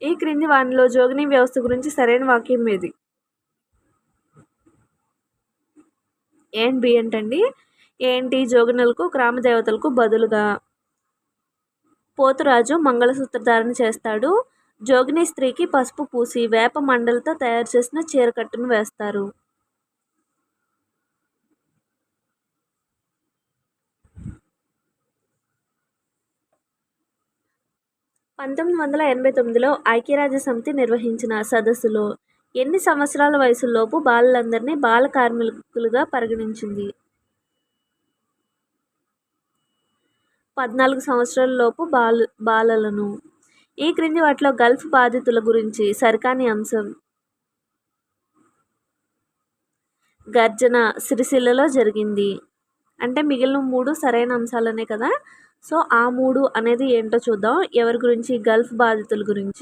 ఈ క్రింది వానిలో జోగిని వ్యవస్థ గురించి సరైన వాక్యం ఏది? ఏ అండ్ బి ఏంటండి? ఏంటి జోగినులకు గ్రామ దేవతలకు బదులుగా పోతురాజు మంగళసూత్ర ధారణ చేస్తాడు. జోగిని స్త్రీకి పసుపు పూసి వేప మండలతో తయారు చేసిన చీరకట్టును వేస్తారు. పంతొమ్మిది వందల 89లో ఐక్యరాజ్య సమితి నిర్వహించిన సదస్సులో ఎన్ని సంవత్సరాల వయసులోపు బాలలందరినీ బాల కార్మికులుగా పరిగణించింది? 14 సంవత్సరాల లోపు బాలలను. ఈ క్రింది వాటిలో గల్ఫ్ బాధితుల గురించి సరికాని అంశం. గర్జన సిరిసిల్లలో జరిగింది. అంటే మిగిలిన 3 సరైన అంశాలనే కదా. సో ఆ 3 అనేది ఏంటో చూద్దాం. ఎవరి గురించి? గల్ఫ్ బాధితుల గురించి.